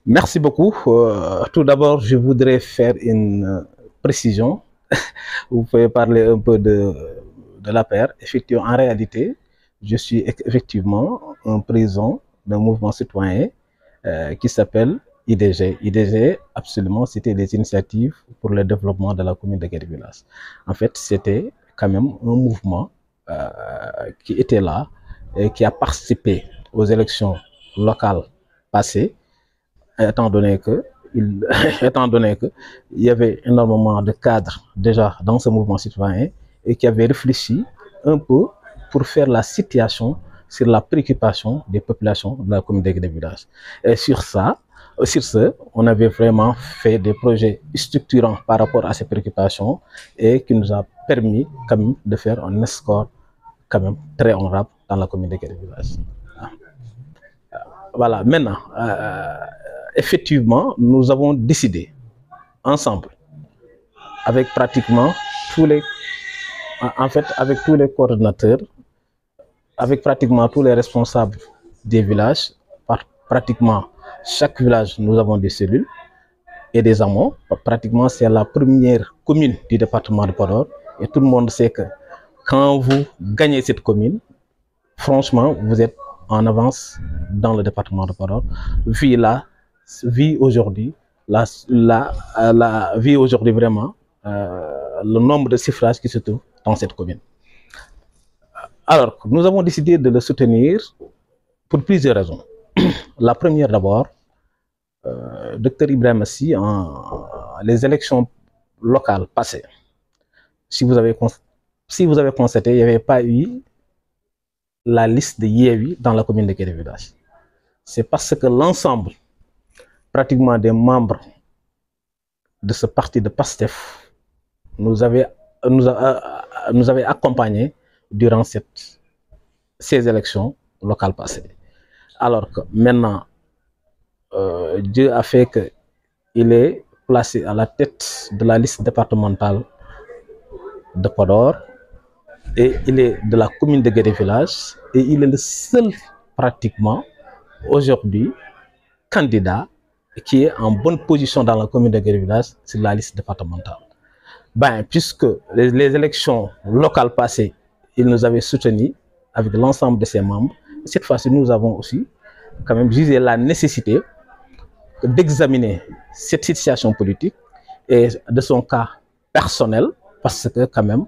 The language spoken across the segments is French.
Merci beaucoup. Tout d'abord, je voudrais faire une précision. Vous pouvez parler un peu de la paire. Effectivement, en réalité, je suis effectivement un président d'un mouvement citoyen qui s'appelle IDG. IDG, absolument, c'était des initiatives pour le développement de la commune de Guédivilas. En fait, c'était quand même un mouvement qui était là et qui a participé aux élections locales passées étant donné que il, étant donné que il y avait énormément de cadres déjà dans ce mouvement citoyen et qui avaient réfléchi un peu pour faire la situation sur la préoccupation des populations de la communauté des villages. Et sur ce, on avait vraiment fait des projets structurants par rapport à ces préoccupations et qui nous a permis quand même de faire un score quand même très honorable dans la communauté des villages. Voilà, maintenant, effectivement, nous avons décidé ensemble, avec pratiquement tous les, en fait, avec tous les coordonnateurs, avec pratiquement tous les responsables des villages, pratiquement chaque village, nous avons des cellules et des amont. Pratiquement, c'est la première commune du département de Podor. Et tout le monde sait que quand vous gagnez cette commune, franchement, vous êtes en avance dans le département de Podor. Vie aujourd'hui, la vie aujourd'hui vraiment, le nombre de suffrages qui se trouvent dans cette commune. Alors, nous avons décidé de le soutenir pour plusieurs raisons. La première d'abord, Dr Ibrahim Assi, les élections locales passées, si vous avez constaté, il n'y avait pas eu la liste de Yévi dans la commune de Guédivilas. C'est parce que l'ensemble, pratiquement des membres de ce parti de PASTEF, nous avait accompagnés durant ces élections locales passées. Alors que maintenant, Dieu a fait qu'il est placé à la tête de la liste départementale de Podor et il est de la commune de Guédivilas et il est le seul pratiquement aujourd'hui candidat qui est en bonne position dans la commune de Guédivilas sur la liste départementale. Ben, puisque les élections locales passées, il nous avait soutenus avec l'ensemble de ses membres. Cette fois-ci, nous avons aussi quand même jugé la nécessité d'examiner cette situation politique et de son cas personnel, parce que quand même,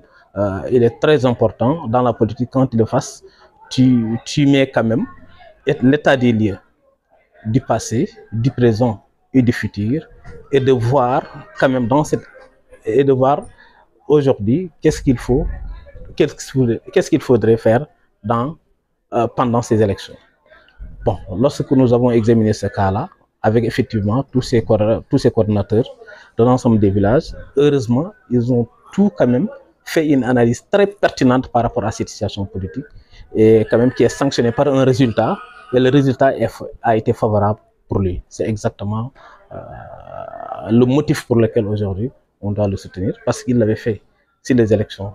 il est très important dans la politique quand tu le fasses, tu mets quand même l'état des lieux du passé, du présent et du futur, et de voir quand même et de voir aujourd'hui qu'est-ce qu'il faudrait faire pendant ces élections. Bon, lorsque nous avons examiné ce cas-là, avec effectivement tous ces coordonnateurs de l'ensemble des villages, heureusement, ils ont tout quand même fait une analyse très pertinente par rapport à cette situation politique et quand même qui est sanctionnée par un résultat. Et le résultat a été favorable pour lui. C'est exactement le motif pour lequel aujourd'hui on doit le soutenir, parce qu'il l'avait fait sur les élections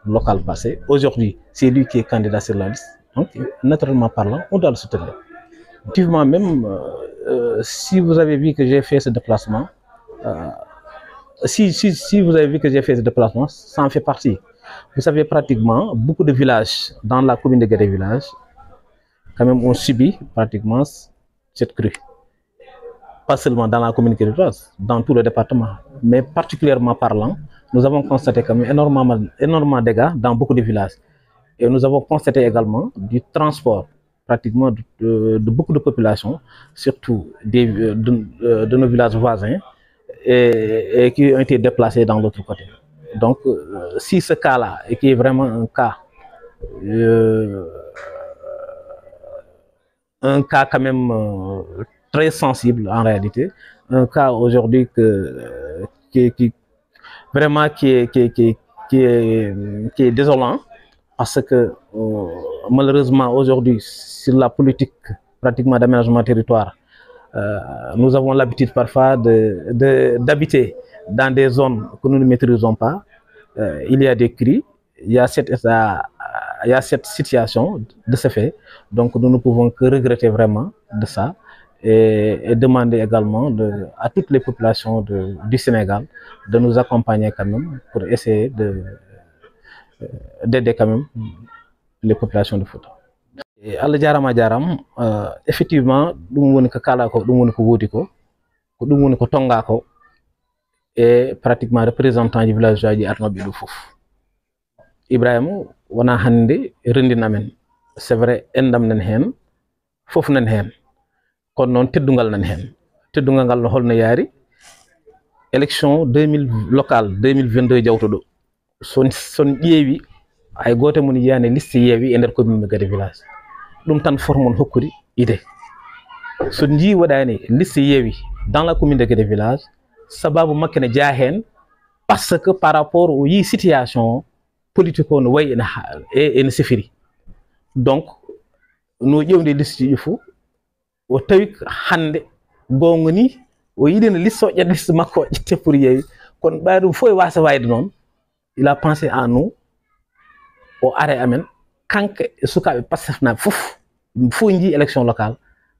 locales passées. Aujourd'hui, c'est lui qui est candidat sur la liste. Donc, naturellement parlant, on doit le soutenir. Effectivement, même si vous avez vu que j'ai fait ce déplacement, si vous avez vu que j'ai fait ce déplacement, ça en fait partie. Vous savez, pratiquement, beaucoup de villages dans la commune de Guédivilas, quand même, ont subi pratiquement cette crue. Pas seulement dans la commune de Guédivilas, dans tout le département, mais particulièrement parlant, nous avons constaté quand même énormément de dégâts dans beaucoup de villages. Et nous avons constaté également du transport pratiquement de beaucoup de populations, surtout de nos villages voisins, et qui ont été déplacés dans l'autre côté. Donc, si ce cas-là, et qui est vraiment un cas quand même très sensible en réalité, un cas aujourd'hui vraiment qui est désolant, parce que malheureusement aujourd'hui sur la politique pratiquement d'aménagement territoire, nous avons l'habitude parfois d'habiter dans des zones que nous ne maîtrisons pas. Il y a des cris, il y a cette situation de ce fait, donc nous ne pouvons que regretter vraiment de ça. et demander également à toutes les populations du Sénégal de nous accompagner quand même pour essayer d'aider quand même les populations de Fouta. Allah jarama effectivement ɗum woni ko kala ko ɗum woni ko woodi ko ɗum woni ko tonga ko et pratiquement représentant du village ji arnoɓe ɗo fof. Ibrahima wona hande rendinamen, c'est vrai endam nan hen fof nan hen, kono noon teddugal nan hen. Teddugal ngal no holno yaari élection 2000 local 2022 jawto ɗo son ƴeewi hay goto mun yiyani liste yeewi e nder commune Gade village, ɗum tan formon hokkude idée. So jii waɗani liste yeewi dans la commune de Gade village sababu makko ne jaa hen parce que par rapport au yi situation politique o no wayi ene sifiri. Donc no ƴewde liste ji fof o tawi hande gonga ni o yiɗino liste o ƴetta liste makko o ƴette pour yeewi, kono ɓaade ɗum fof e wasa wayde noon. Il a pensé à nous o are amen kanko e sukaɓe Pastef naɓe fof jii élection locale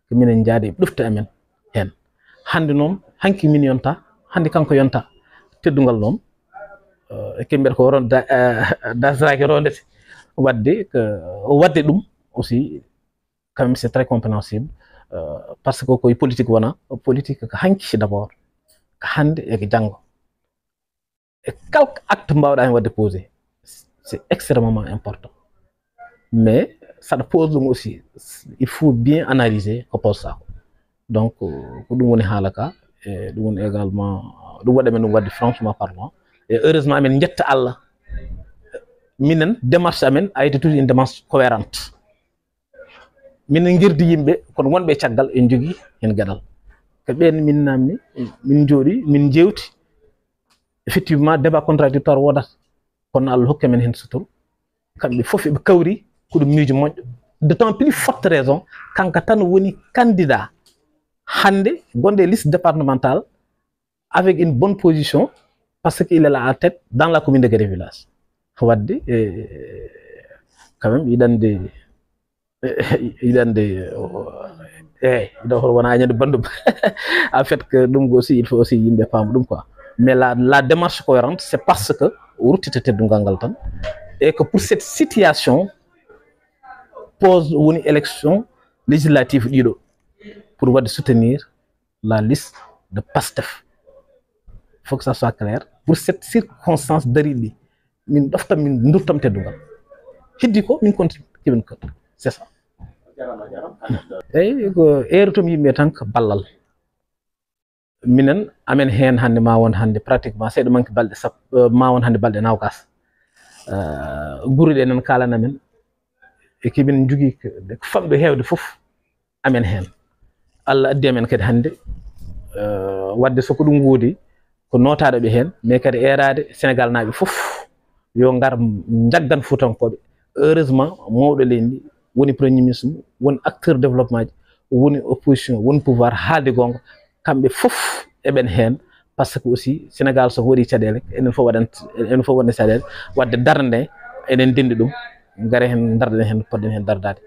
ko minen jaade ɗofte amen hen. Hande noon hanki min yonta, hande kanko yonta teddugal noon kembere ko ron dasraki rondete wadde ɗum aussi quand même c'est très compréhensible parce que koye politique wona politique ko hanki d'abord ko hande e ko janggo et quelque acte mbawɗa hen wadde posé c'est extrêmement important, mais ça pose ɗum aussi il faut bien analyser ko pose ça. Donc ko ɗum woni haala ka e ɗum woni également ɗum waɗi men ɗum wadde franchement parlant. Et heureusement amen jetta Allah minen démarche amen a été toujours une démarche cohérente. Minen girdi yimɓe kono wonɓe caggal en jogui hen gueɗal ko ɓen min namni min jooɗi min jewti effectivement débat contradictoire wodat kono Allah hokki men hen suturu kamɓe fof ɓe kawri ko ɗum miijo moƴƴo, d'autant plus forte raison kanko tan woni candidat hande gonɗe liste départementale avec une bonne position parce qu'il est là à tête dans la commune de Gade village. Wadde quand même yiɗande wona añande bandum en fait que ɗum aussi il faut aussi yimɓe paama ɗum quoi. Mais la démarche cohérente c'est parce que ruttita teddugal ngal tan et que pour cette situation pose woni élection législative ɗiɗo pour wadde soutenir la liste de Pastef. Il faut que ça soit clair. Pour cette circonstance dariɗi min ɗoftam min durtam teddugal heddi ko min continue keɓen ko c'est ça. Eyyi ko erotom yimɓe tan ko ballal minen amen hen hande ma won hande pratiquement seeɗa manque balɗe sappo ma won hande balɗe nawgas guruɗe nan kalana men e kemin jogui ko famɗo hewde fof amen hen. Allah addi amen kadi hande wadde soko ɗum woodi ko notaɗo ɓe hen, mais kadi erade Sénégal naɓe fof yo ngar jaggan Fuutankoɓe. Heureusement mawɗo leydi woni premier ministre woni acteur développement ji woni opposition woni pouvoir haalde gonga kamɓe fof eɓen hen parce que aussi Sénégal so waɗi caɗele enen fof waɗan caɗele wadde darde enen dendi ɗum gaare hen darden hen poɗɗen hen dardade.